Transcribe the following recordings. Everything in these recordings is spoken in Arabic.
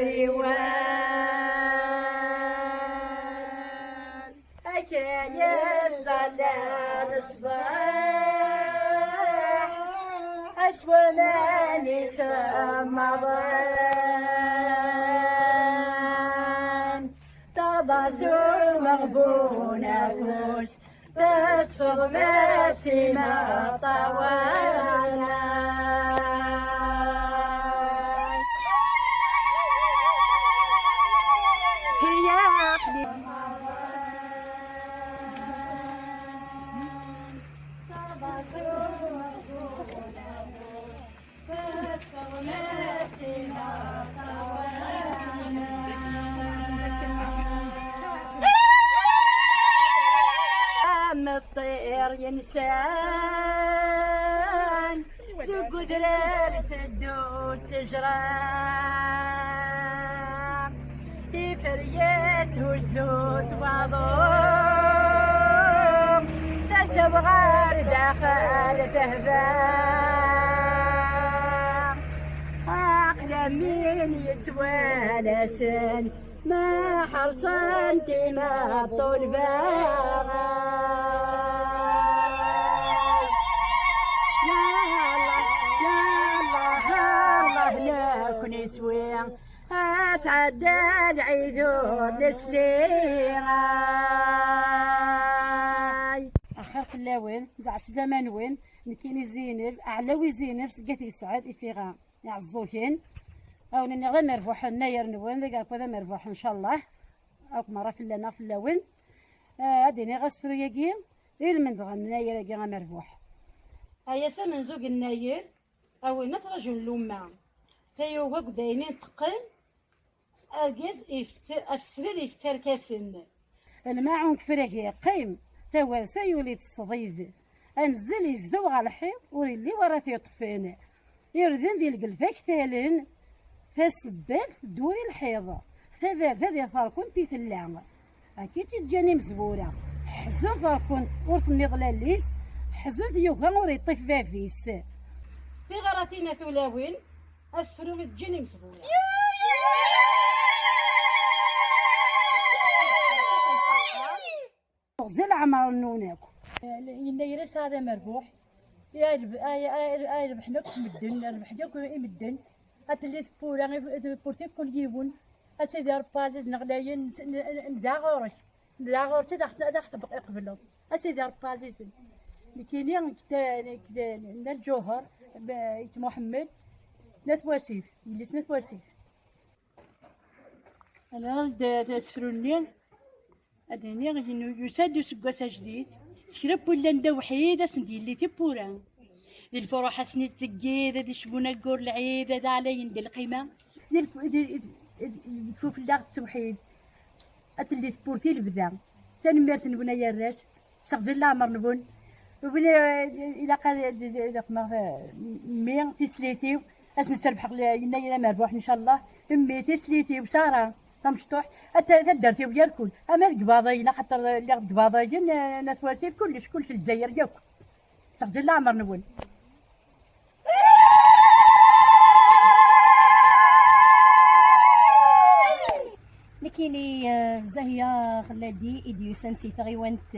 فريوان أكان يزعل الصباح أسوى ما نسى رمضان طبعا مغبونة فوس بس فوق ما سما طوانا هي عقلي الطير ينسان بقدرة تدو تجران في فريات وزوت وضوم تسبغار داخل فهبان عقل مين يتوالسن ما حرصن كما طلبان نسوين تعدى العيدور نسليغاي اخر في اللاوين زعس زمان وين نكيني زينب اعلوي زينب سقاتي سعد افيغا يعزوكين او نني غير مرفوح ناير نوين ذاك هذا مرفوح ان شاء الله او مره في لنا في اللاوين اديني غسفرو ياكي من دغ ناير ياكي مرفوح هيا سمن زوج الناير او نترجو اللومه فيو وقت داينين تقل أجز السرير يفتر كاسن الماعون كفريه قيم توا سيولي الصديد انزل يزدو على الحيط وريلي ورا يطفين يردن ذي القلفاك ثالن فسبات دوري الحيضة ثابت هذه ثاركون تيثلان أكيد تجاني مزبورة حزن ثاركون ورث النضلاليس حزن يوكا وري طيف فافيس في غراتينا ثلاوين أسفروا الجني مزبورة زل عمر نوناكو ينيرس هذا مربوح يا ربح نفس مدن ربح ناكو مدن أتلف بورا بورتي كل يوم أسيدي ربازز نغلاين نداغورش داخل قبلهم أسيدي ربازز لكن الجوهر محمد ناس واسيف يجلس ناس واسيف أنا تسفروني أدني غينو يساد سقاسا جديد سكرب ولا ندا وحيدة سندي اللي تبورا الفرحة سني تقيدة دي شبونا قور العيدة دا علي ندي القيمة تشوف اللغة توحيد أتلي تبورتي البدا ثاني ميرت نبونا يراش سغزل العمر نبون وبلا إلا قاد مي تسليتي أسن سربح ينا مربوح إن شاء الله أمي تسليتي وسارة تمشطوح تدرتي ويا الكل أما القباضي لا خاطر اللي القباضي ناس واسيف كلش الجزائر ياك سغزل العمر نبون لكيني زهية خلادي إديو سنسي تغيوانت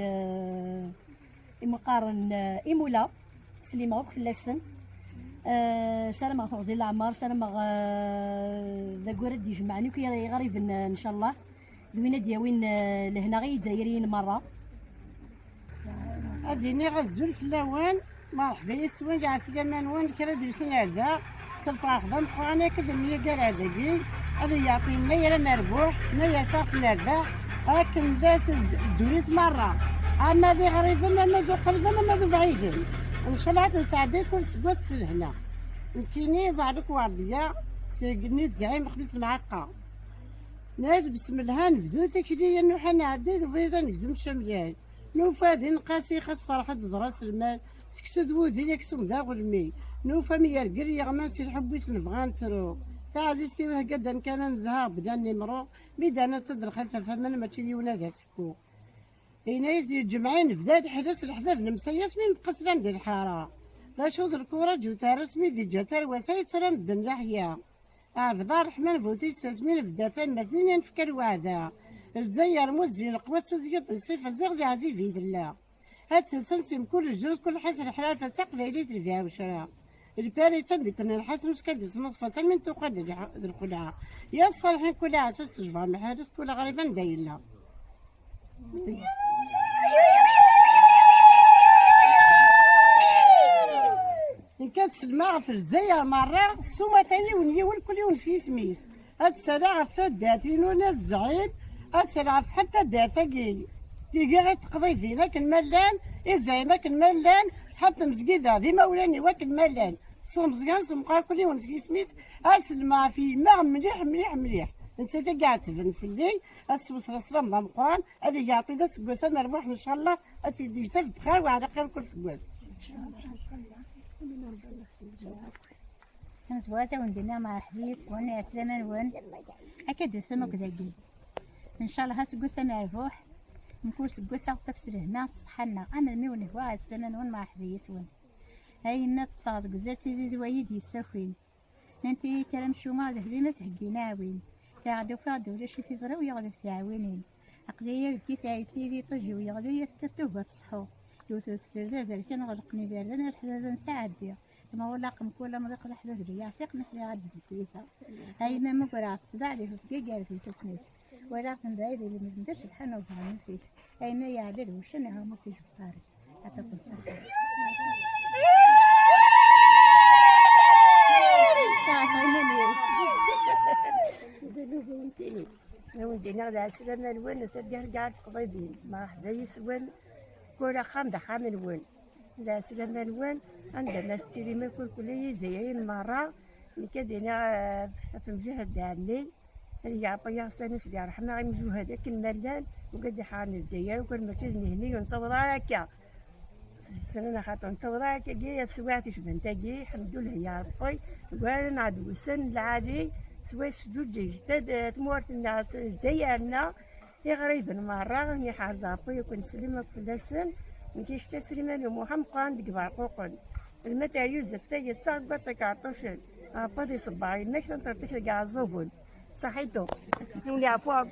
مقارن إيمولا سليمة في اللسن سلام تغزي العمار سلام ذا قرد يجمعني كي غريب إن شاء الله دوينا دياوين لهنا غي جزائريين مرة أديني غزول في اللوان مرحبا يسوين جا سليمان وين كرا درسين هذا صفا خدام قرانا كذا مية قال هذاكي هذا يعطينا يا مربوح نيا صاف هذا لكن ذات الدوريت مرة أما ذي غريبين أما ذو قريبين أما ذو بعيدين إن شاء الله تنساعدين كل سقوس هنا يمكنني زعلك وردية سيقني تزعيم خبز المعتقة ناس بسم الله نبدو تكدي إنه حنا عديد وفريضة نجزم الشميان نوفا قاسي خاص فرحة دراس المال سكسو دودي يكسم ذا غلمي نوفا ميار قري غمان سي الحبوس نبغى نترو تعزيزتي وه قدا كان نزهر بدا نمرو بدانا تدر خلفه فمن ما تشدي ولا ذا سحكو ينايز ديال الجمعين فداد حدث الحفاف نمسيس من مقسلام ديال الحاره ذا شو الكورة جو تارسمي دي جاتر وسايت ترى مدن لحيا في دار الرحمن فوتي تسمين في داتا مزين نفكر وعدا الزير موزين القوة تزيد الصيف الزغ عزي في دلا هاد تنسم كل الجوز كل حسن حلال فتق ليلة الفيها وشرا الباري تنبتنا الحسن مسكدس مصفى من تقدر القلعة يا الصالحين كلها اساس تجفى محارس كل غريبا دايلا إن كانت سلمى في الجزائر مرة السومة ثاني ونيون كل يوم في سميس هاد السنة غفتا دارتين ونا الزعيم هاد السنة غفت حتى دار ثقي تيجي غير تقضي فينا كنملان الزعيمة كنملان صحاب تمزقيدة ديما ولاني واكل ملان صوم زقان صوم قال كل يوم في سميس هاد سلمى في ما مليح مليح مليح انت قاعد تبن في الليل السوس رمضان ضم القران هذه يعطي ذا سكواسه مربوح ان شاء الله اتيدي سف بخير وعلى خير كل سكواس كانت بغيت وندينا مع حديث وانا سلمان وين اكيد سمك ذاكي ان شاء الله هسقوسه مربوح نكون سقوسه تفسر هنا صحنا انا ميون هو سلمان وين مع حديث وين هاي النت صاد قزرتي زي زوايد يسخين انتي كلام شو ما ذهبي ما تحكينا وين قاعدوا فادوا ولا شي تزرعوا يغلب تعاونين عقلية كي تعيتي لي طجي ويغلو يفتتوه بتصحو يوثوث في الرابر كان غرقني بردنا الحدث نساعدي كما هو لاقم كل مريق الحدث رياح ثق نحري عاد زلتيها هاي ما مقرع الصداع لي في قال في تسنيس ولكن بعيد اللي ما نديرش بحالنا وبحال نسيس هاي ما يعدل وشنو ها مصيش بطارس يعطيكم الصحة ودينا على سلامة الوين تدير قاعد قضيبين ما حدا يسوين كل خام دخام الوين لا سلامة الوين عندنا ستيري ما كل يزين مرة كدينا في مجهد دامني اللي يعطي يغسنس اللي رحمة غير مجهود هذاك الملال وقد حان الجزائر وكل ما تجني هني ونصور هكا سنة خاطر نصور هكا كي سواتي شبنتاكي الحمد لله يا ربي وين عاد وسن العادي سوا سدود جيتا تمورتنا جيالنا يا غريبا مرة غني حازابي يكون سليمة في السن نكيش تسليمة لمحمد قان دقبار قوقن المتى يوزف تاجي تصاقبتك عطوشن بدي صباعي ماكش نطرتك كاع الزبون صحيتو نولي عفوا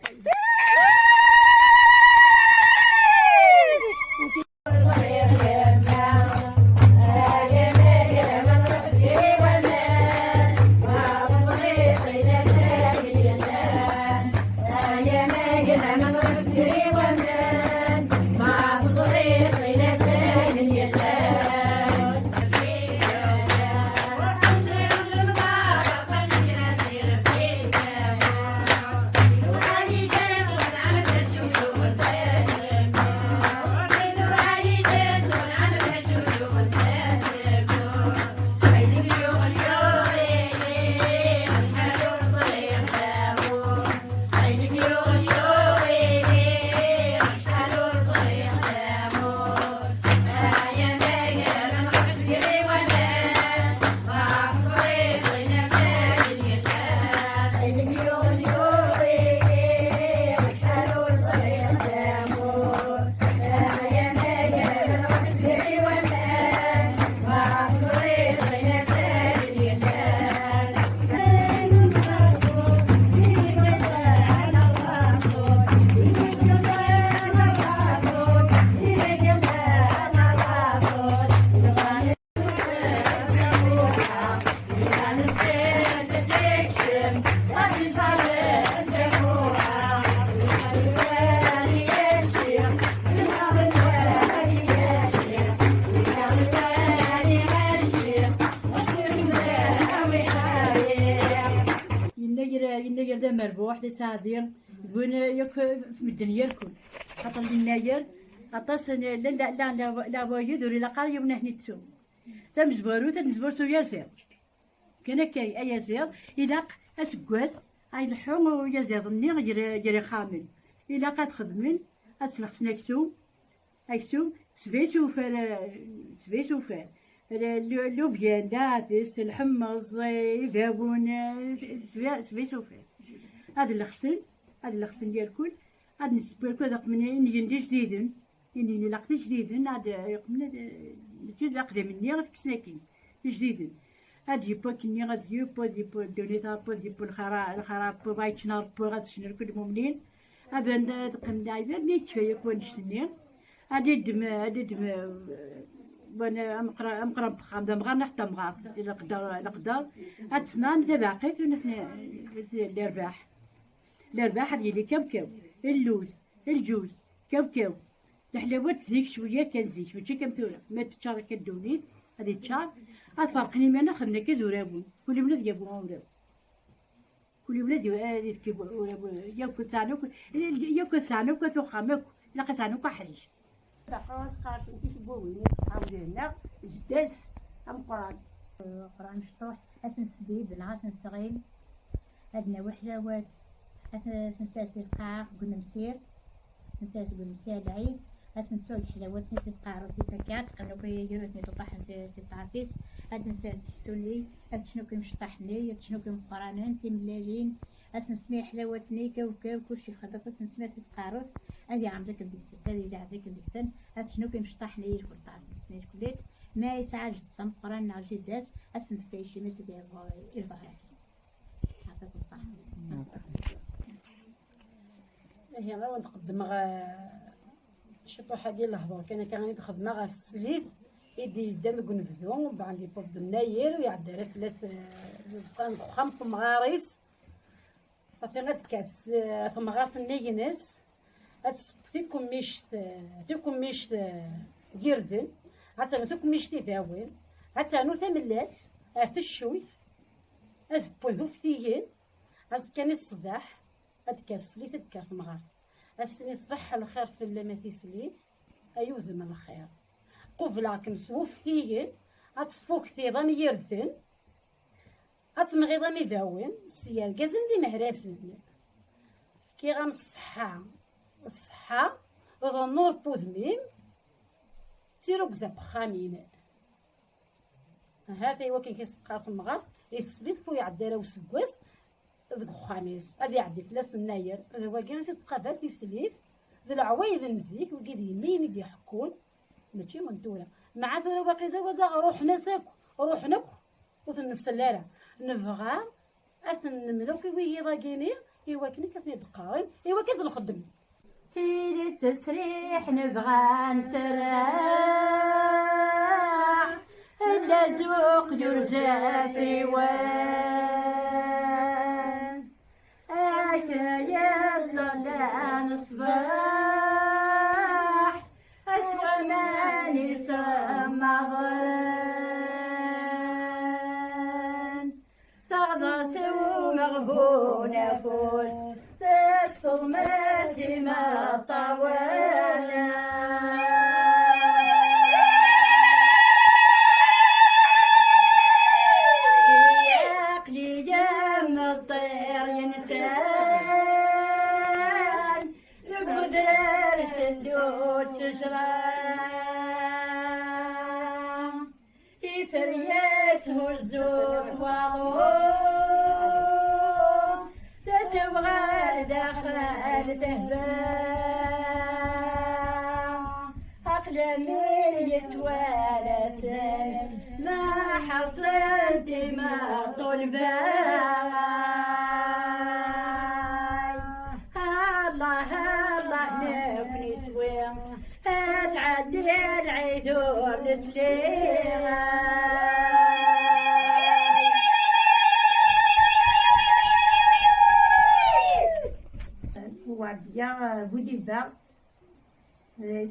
مربوح دي سادير يقول يك في الدنيا الكل خاطر الناير عطاس لا لا لا لا وايد ولا قال يوم نحن تسو تمزبرو سو يزير كان كاي اي يزير الى اسكواس اي الحوم ويزير ني جري خامل الى قد خدمن اسلخ سناكسو اكسو سبيتو فال اللوبيان داتس الحمص يبابون سبيتو فال هذا اللي خصن ديال الكل هاد نسبة الكل داق من يندي جديدن يندي لاقتي جديدن هاد يقمنا جد لاقدي مني غير في سناكين جديدن هاد يبا كني غاد يبا ديبو دوني تابو ديبو الخراب بايتشنا ربو غاد شنو كل مؤمنين هذا قمنا عباد نيتشاي كون شتني هادي دم وانا امقرا بخام دابا نحطم غا نقدر هاد سنان دا باقي الارباح هادي اللي كاو اللوز الجوز كاو الحلاوات زيك شويه كان زيك ماشي كمثوله ما تشارك الدونيت هادي تشار هاد فرقني ما ناخذنا كزورابون كل ولاد جابوا وراب كل ولاد هادي كيبو ياكل تاعنوك ياكل تاعنوك توخامك لا قتاعنوك حريش دقاس قاش انتي تبوي صحاب ديالنا جداس ام قران قران مشطوح اثن سبيب العاصن صغير عندنا وحلاوات تنساس القاع قلنا مسير تنساس قلنا مسير العيد نسول الحلاوات نسيت قارو في سكات قالوا كي يروثني تطاح نسيت تعرفيت هاد نسيت سولي هاد شنو كيمشطحني هاد شنو كيمقرانين تيملاجين نسمي حلاوتني كاو كلشي خدا بس نسمي سيت قاروت هادي عندك الديسن هادي اللي عندك الديسن هاد شنو كيمشطحني الكل تعرف السنين كليت ما يسعى تصم قران على جدات في شي مثل ديال البحر يعطيك الصحه هي غير نقدم شطوحه ديال الهضور كان يتخدم غا في السليف يدي يدان كنفذو وبعد لي بوب الناير ويعدها فلاس السقان خمط مغاريس صافي غتكاس ثمغار في النينس هتسبتيكم ميشت جيردن هتنوتكم ميشتي فاوين هتنو ثملال هتشويت هتبوذو فتيين كان الصباح هتكاس سليت هتكاس ثمغار السني صباح الخير في اللي سليت ايوه من الخير قبلا كنسوف فتيين هتفوك ثيضا يردن هتمغيضا ميداون السيار كازن دي مهراسن كي غام الصحة وذا النور بوذميم تيرو كزاب خامين هذا هو كان كيسقى في المغرب يسليت فو يعدي وسكواس ذوك خاميس هذا يعدي فلاس الناير هو كان تتقابل في سليف ذو العوايد نزيك وكيد يمين يدي يحكون ماشي من دولة مع ثورة باقي زوازا روحنا ساكو روحنا وثن السلالة نبغى أثن نملوك ويهي راقيني إيوا كني كثني دقارن إيوا كثن نخدم هيري تسريح نبغى نسرح اللازوق يرزا فريوان أشياء طلع نصباح أسوى ماني سمغان تغضى سو مغبون فوس تسفض مسيما طوالا يقلي جم الطير ينسان القدر سندوت تشران فريته الزوف وضوء تسبغى داخل تهبان أقلمين يتوالسن ما حصلت ما طلباي الله نبني سويا تعدي العيدور نسليها ورديا بوديبا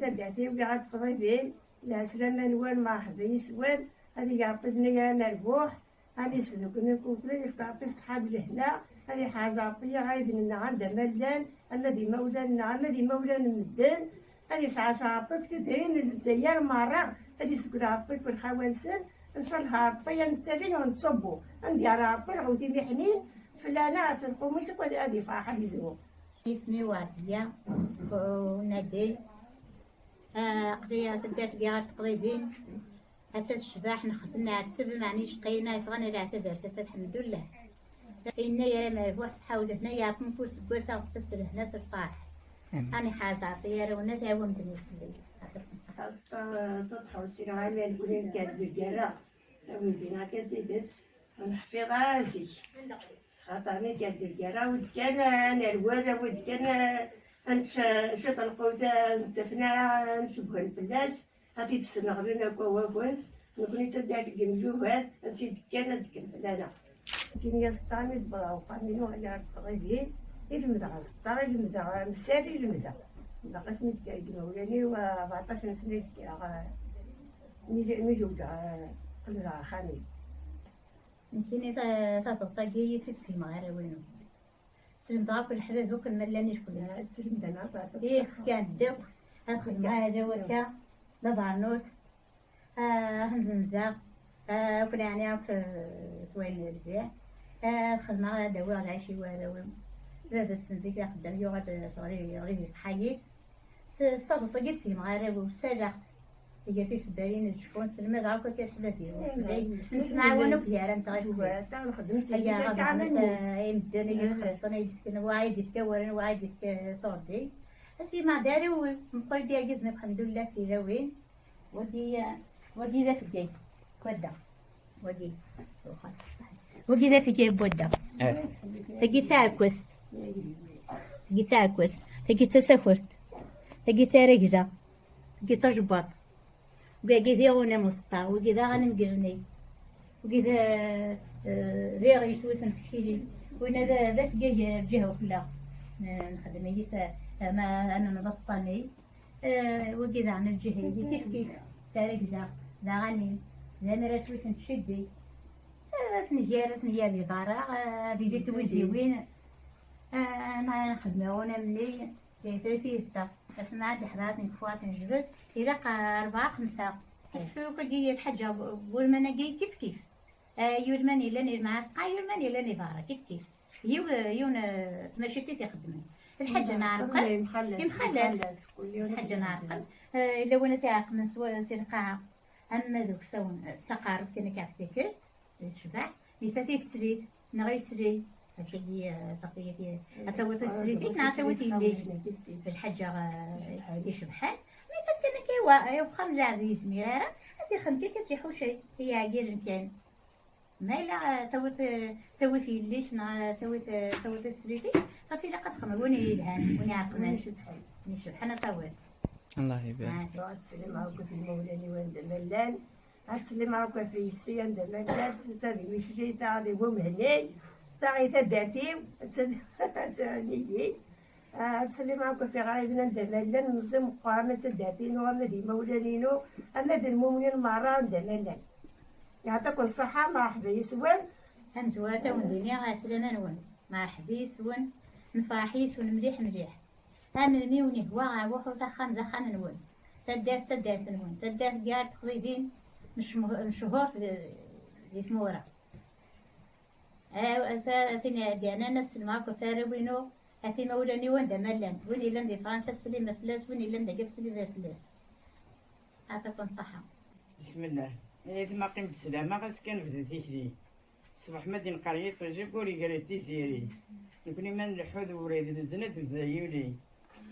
تبعتي وقعدت قريبين لا سلامة نوال مرحبا يسوال هذي يعطيني يا مربوح هذي سلوك نكوكلي يفتعطي صحاب لهنا هذي حاجة عطية غايب لنا عندها ملان الذي مولانا الذي مولانا مدان هذي ساعة عطيك تدرين الجزائر مرة هذي سكر عطيك والخوانسن نصلها عطية نسالي ونصبو عندي عطي عوتي محنين فلانا في القميص هذه فرحة يزوق اسمي ورديا ونادي قضية تدات قاعد تقريبين هسه الشباح نخدمنا تسبب معني شقينا يفغانا لا تدرت الحمد لله إنا يا مربوح صحاول هنا يا كنفوس قوسا وتفسر هنا صفاح أنا حاز عطية ونا تاوم دني في الليل خاصة تضحوا السيرة عامل يقولين كاد بالجرة ودينا كتبت نحفظ راسي خاطرني كدير كرا ود كان انا الوالد ود كان نشط القوده نسفنا نشبه الفلاس غادي تسنى غير كواكواس نكوني تدعك الجمجوهات نسيت كان لا كاين يا سطاني بلا وقاني نوع على الصغيرين يلمد على السطار يلمد على مساري يلمد باقاش متكايد مولاني و 14 سنه ميجي وجع قلنا خامي يمكن تطاقي ست مغارة وينو سلم ضرب الحباب دوك الملاني كلها سلم دنا إيه كان دوك أدخل معاه هذا وكا لا ضعنوس هنزنزا وكل يعني في سوين البيع دخل معاه دواء على شي ولا بابا السنزيك خدام يوغاد صغير غير صحايس صاد طقيت سي مغارة وسالخت هي في سبالين تشوفون سلمى دعوك كتحدا فيهم نسمع وانا كيارا نتا غير نخدم هي سيسي غابا يمدن يخلصنا يدفكنا واعد يدفكا ورنا واعد يدفكا صوردي اسي ما داري ومقري ديال جزنا الحمد لله تيراوين ودي ذا في الجاي كودا ودي ذا في الجاي بودا تجي تاكوست تجي تسافرت تجي تارجدا تجي تجبط وقاعد يغني مسطا وقاعد غنمقرني وقاعد ريغ يسوس نسكيلي وانا ذا في جهه وفلا نخدم هي ما انا نضفطني وقاعد عن الجهه دي كيف تارجدا لا غني لا مراسوس نتشدي ثنيا بغارة في جيت وزيوين أنا نخدمه وأنا ملي في ثلاثة أسمع الحرات نكفوات نجبد إلى 4 5 شو كجي الحاجة والمناجي كيف يولماني لاني معرفة يولماني لاني بارا كيف يون تمشيتي تخدمي الحاجة نعرف يمخلل الحاجة نعرف إلا وانا تاعق من سي القاعة أما ذوك سون تقارف كنا كافتكرت الشبع يفاتي السريت نغي السري هادشي صافي اسويت السريت نعسويت الليل في الحاجة يشبحان مي فاس كنا كيوا وخا نرجع ذي سميرة هادي خمتي كتيحو شي هي عقير كان ما إلا سويت الليل سويت السريتي صافي لا قتخمر وين يلهان وين يعقل نشبحان صويت الله يبارك. بعد سلم عاوك في المولاني وين دملان عاد سلم عاوك في السيان دملان تادي مش جاي تاعي قوم هني تاعي تداتي تاني عاد سلم عاوك في غايبنا دملان نزم قامة تداتي وما دي مولانينو أما دي المؤمنين مران دملان يعطيكم الصحة مرحبا يسوان هنزواتا وندنيا غاسلنا نون مرحبا يسوان نفرحيس ونمليح هاملني ونهوا وحو دخان نون تدارت نون تدارت قاعد تقريبين مش شهور دي ثمورة أثناء ديانا نسلم عاكو ثاروينو أثي مولاني وين دملان وين إلا دي فرنسا سليمة فلاس وين إلا قلت سليمة فلاس عطاكم صحة. بسم الله هذه ما قيمة السلامة غاسكن في ذيك صباح مدين قرية طيجي قولي قالت تيزيري نكوني من الحوذ وريد الزنة الزايولي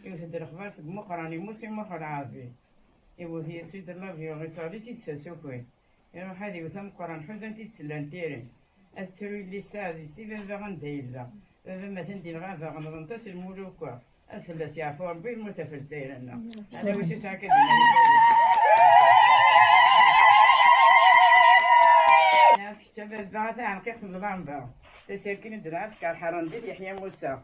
يوثد الخباس بمقراني موسي مخر عافي إيوه هي سيد الله في غيصالي تيتساسوكوي يروح هذه وثم قران حزن تيتسلان تيري أثروا اللي استاذي ستيفن فاغن دايلا فما تندي الغابة غنضنطاس الملوكة أثلاث يعفو ربي المتفلسين هذا وش ساكن ناس كتبت بعضها عن كيف الغامبة تسيركين الدراس كالحران ديال يحيى موسى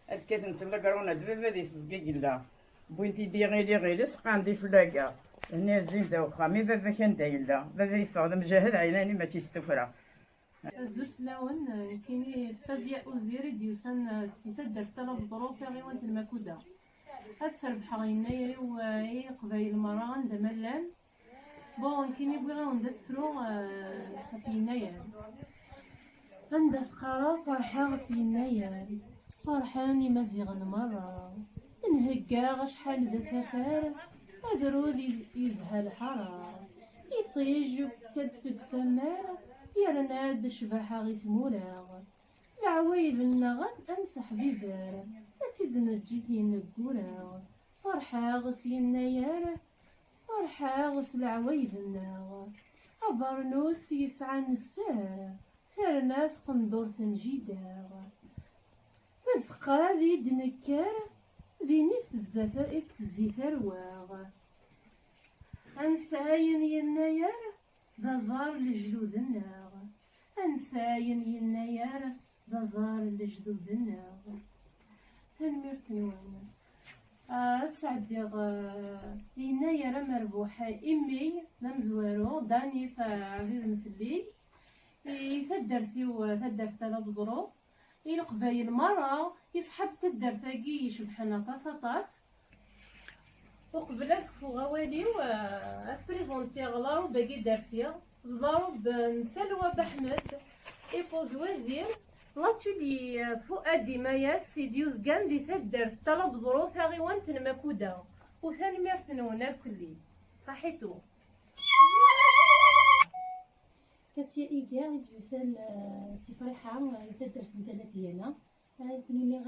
أتكيت نسلا قرونا دبابة دي سزقيق الله بوينتي دي غيلي سقان دي فلاقة هنا زين دا وخامي بابا كان دايلا بابا يفاض مجاهد عيناني ما تيستفرا زوج لاون كيني فازيا اوزيري ديوسان سيتا درت له الظروف غير وانت الماكودا هاد سربح غينايري وهي قبايل مران دملان بون كيني بغاو ندس فرو خفيناير عندس قرا فرحة غسيناير فرحاني مزيغن مرة نهقا شحال دا سفر أدرود يزهى الحرار يطيج كدسك سمار يرناد شباحة غي ثمولاغ العوايد النغط أمسح ببار أتد نجيتي نقولاغ فرحة غسينا يار فرحة غس العوايد الناغ أبرنوس يسعى نسار ثرنات قندورة جدار تزقى ذي دنكار ذيني تزيثر واغ أنساين يناير دزار لجدود الناغ أنساين يناير دزار لجدود الناغ تنميرت نوانا سعديغ يناير مربوحة إمي لمزوارو داني عزيز مفلي تدر ثلاث ظروف القبايل مرة يسحب تدر ثاقي يشبحنا طاس وقبل فو غوالي و بريزونتي غلارو باقي دارسيا غلارو بنسلوى بحمد إيبوز وزير لاتولي فؤادي ماياس سيديوز كان دي تدر طلب ظروف غيوان تنمكودا وثاني ميرثنونا كلي صحيتو كاتيا إيكار يديوسان سي فرحة يتدر سنتنا ديالنا كوني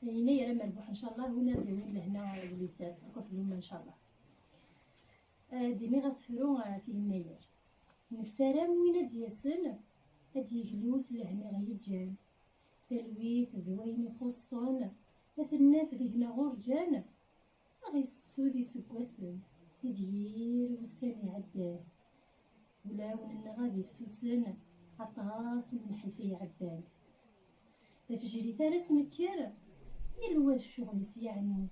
يناير مربوح إن شاء الله هنا ديوين لهنا وليسات كفلهم إن شاء الله ديمي غاسفرو في يناير نسالم وين دياسن هادي جلوس لهنا غيجان تلويث ذوين يخصن أثناف ذيهنا غرجان غيسو ذي سكواسن يدير والسامي عدان ولا ونغادي فسوسن عطاس من حيفي عبان تفجري ثالث نكير يلوى الشغل سيعنوس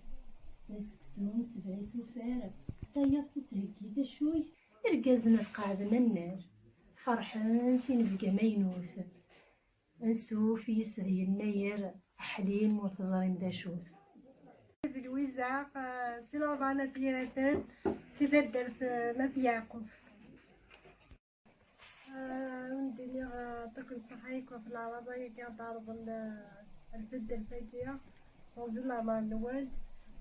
السكسون سبعي سوفار طيب تتهكي ذا شويس رقازنا قاعدنا النار فرحان سينبقى مينوث نسوف يسهي النير أحلين مرتزرين ذا شوث في الوزاق سلوبانا ديرتان سيتدر ما في يعقوب ندير تاكل صحيك وفي العربية كي ضارب الفدة الفاكهة صوزلا مع النوال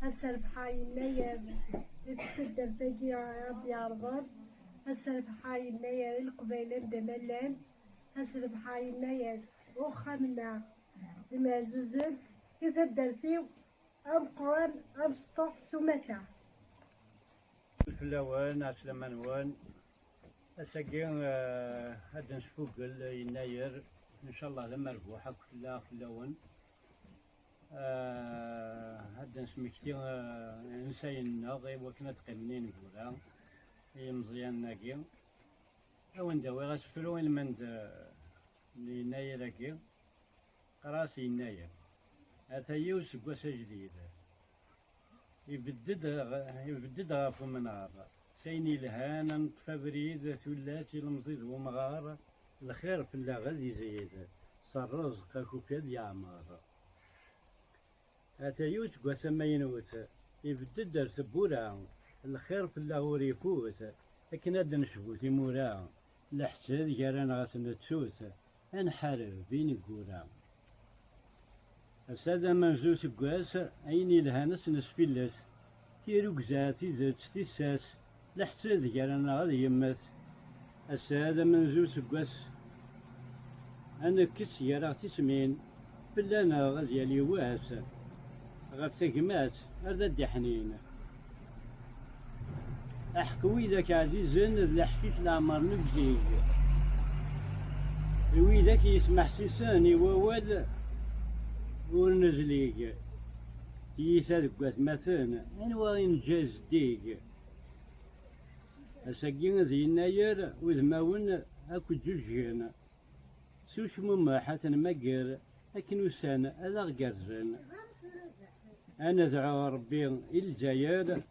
هسا البحاي النير السدة الفاكهة ربي عربان هسا البحاي النير القبيلان دملان هسا البحاي النير وخا منا المعزوزن يتدر فيه أم قران أم سطح سمكة الفلاوان عسلمان أساقين هاد نسفوق يناير إن شاء الله لما ربوحك فلاون هاد نسمكتين نساينا غير وكنا تقنين قولا مزيان ناقي أوان داوي غاسفرو المند يناير أكي قراس يناير أثايو سقواسا جديد يبدد غافو منار سيني لهانا نطفى ثلاتي المزيد ومغار الخير في الله غزي زيزة صار رزق كوكاد يعمر أتايوت قواسا ما ينوت يبدد در ثبورا الخير في الله وريفوت لكن هاد نشبو ثمورا لحساد جارانا غاسنا تسوت انحارب بين قورا السادة منزوس قواس أيني لهانس نسفيلس تيرو قزاتي زاد ستيساس لحساد جارانا غادي يمس السادة منزوس قواس أنا كس يرى تسمين بلانا غادي يلي واس غاف تقمات أرد حنين أحكوي ذاك عزيزن لحكيش العمر نبزيج وي ذاك يسمح سيساني ووال ورنزليج تيساد قواس مثلا أنوا إنجاز ديج أساقين ذي الناير وذماون أكو جوجين سوش مما حسن مقر لكن وسان ألا غرزن أنا زعو ربي الجيال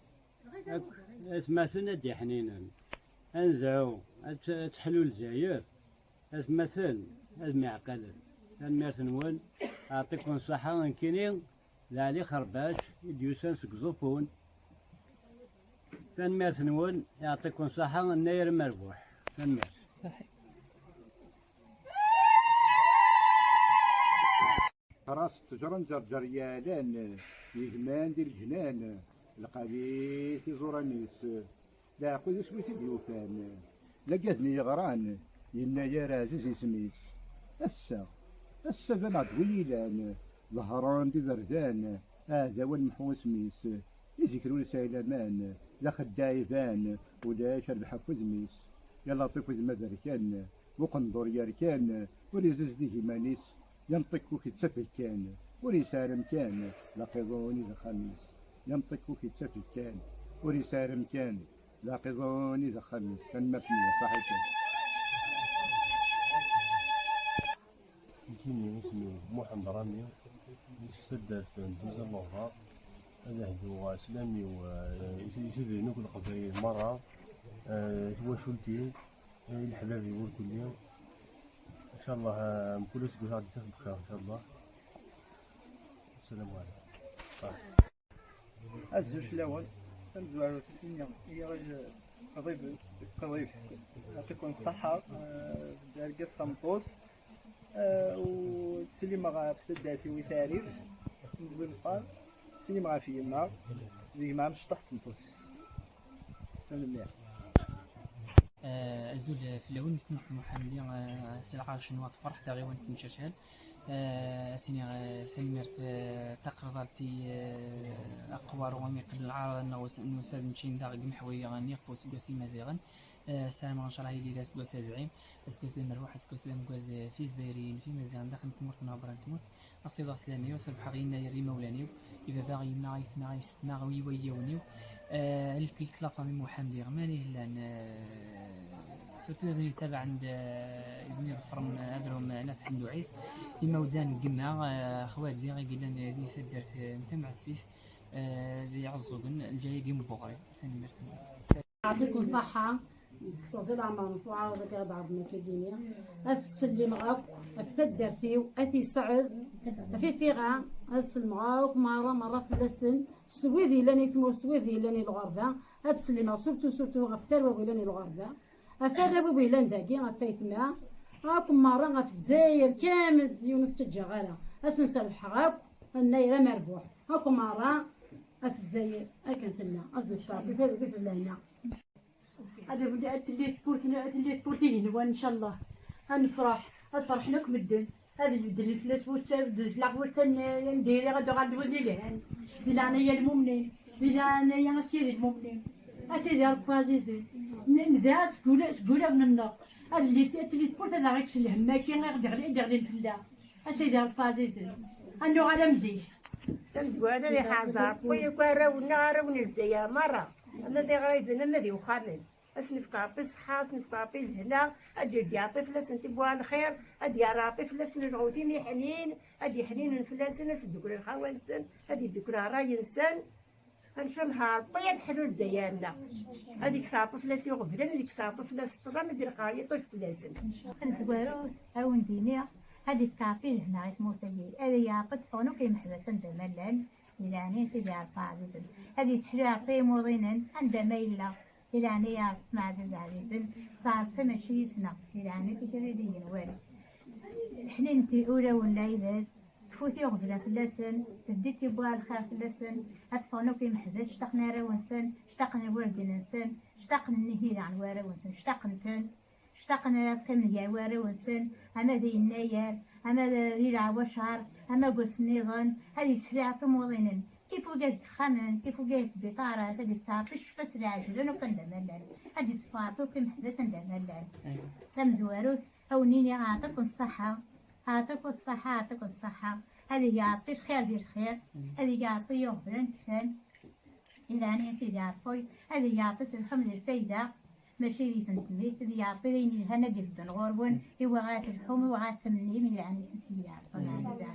أسمثنا دي حنينا أنزعو تحلو الجيال أسمثن أزمعقل سنميرت نول أعطيكم صحة نكينين لعلي خرباش يديوسان سكزوفون سنميرت نول يعطيكم صحة النير مربوح سنميرت صحيح راس تجرن جرجريالان يجمان ديال الجنان القبيس يزورانيس لا قدس سويت اليوفان لقاتني يغران يناير عزيز يسميس السا بنا طويلان ظهران دي بردان هذا والمحو سميس يذكرون سايلامان لا خدايفان ولا شربح كوزميس يلا طيف ماذا كان وقنظر يركان وريزز ديه مانيس ينطق كتسفل كان وريسارم كان لاقيضوني ذا خميس ينطق كتسفل كان وريسارم كان لاقيضوني ذا خميس كان مبني صحيح. كيني اسمي محمد رامي يستدر في دوز اللغة هذا هو اسلامي ويسيدي نقول قضايا مرة تواشلتي الحباب يقول كل يوم ان شاء الله كل اسبوع غادي تاخذ بخير ان شاء الله. السلام عليكم. الزوج الاول كنزوارو في سنين هي قضيب يعطيكم الصحة دار قصة مطوس وتسليم غا في وثالث نزل القار تسليم غا في يما ذي ما مش تحت مطوس فهمني. الزول في الاول كنت محمدي سلعة شنو فرح داغي وانت نشرشال سيني سلمرت تقرضتي اقوار ومي قبل العرض نوساد نشين داغي محوي غني فوس بسي مزيغن سلام ان شاء الله هيدي داس بوس زعيم اسكوس ديال مروح اسكوس ديال مكواز في زدايرين في مزيان داخل تموت نابرا تموت الصيده سلاميه وسبح غينا يري مولانيو اذا باغي يمنا يثنا يستنا غوي ويونيو الكل كلافامي محمدي غماني لان سيرتو اللي تابع عند ابن الفرم هذرهم انا في حمد وعيس لما وزان قمنا خواتي غير قلنا هذه درت نتا مع السيف اللي عزوقن الجاي قيم البوغري ثاني مرت يعطيكم صحة استاذ عمر مرفوعة وذاك ضربنا كدنيا أتسلم غاك أتفدر فيه أتي سعد في غا أتسلم غاك مرة في السن سويدي لاني تمور سويدي لاني الغربة أتسلم سورتو غفتر وبيلاني الغربة أفرب وبيلان داكي غفايت ما غاكم مرة غف الجزائر كامل يونس تجاغالا أسنسى الحراك النايرة مربوح هاكم مرة في الجزائر أكنت لنا قصدي الشعب قلت لنا هذا بدأت اللي تبورتي هنا ان شاء الله غنفرح غتفرحنا كمدن هذا بدل الفلاس وساب لاقوسن ندير غادي ودي لهان ديال عنايا المؤمنين ديال عنايا سيدي المؤمنين اسيدي ربي عزيزي ندا سكولا من النار اللي تبورت هذا غيكش الهماكي غير غادي الفلا اسيدي ربي عزيزي انو على مزيج تمزوانه اللي حازر ويا راونا الزيا مره انا دي غايبنا ما دي وخامل اسنفكا بالصحة اسنفكا بالهنا ادي يعطي فلاس انت بوها الخير ادي يعطي فلاس الغوتين حنين ادي حنين الفلاس ناس الذكر الخوانسن ادي الذكر راي نسن هنشمها ربي تحلو الزيانة هذيك صعبة فلاس يغبدن هذيك صعبة فلاس طرا مدير قاية طيش فلاسن نزواروس او ندينيا هذيك كافي هنا غير موسيقي هذا يعقد فونو كيمحبسن دملان يعني سيدي عرفا عزيزن هذه سحلو عرفي موضينا عندما إلا يعني يعرف مع عزيز عزيزن صار فما شي سنة يعني في كريدين والو حنا نتي أولى والنايدات تفوتي غفلة في اللسن بديتي بوها الخير في اللسن أطفالنا كي محبس اشتقنا راونسن اشتقنا الوالدين نسن اشتقنا النهيل عن واراونسن اشتقنا كامل يا واراونسن أما ذي الناير أما ذي العواشر أما قوس نيضان هذه سحرية في موضينا كيف وجدت خمن كيف وجدت بطارة هذه تعرفش فسر عجلان وكان دملان هذه صفاتو كي محبس دملان تم زواروث أو نيني عاطيكم الصحة عاطيكم الصحة هذه يعطي الخير ديال الخير هذه يعطي يغفر كفان إلى أن سيدي عرفوي هذه يعطي الحمد الفايدة ماشي لي سنتميت هذه يعطي لي الهنا ديال الدنغوربون إوا غاتلحوم وغاتمني من يعني سيدي عرفوي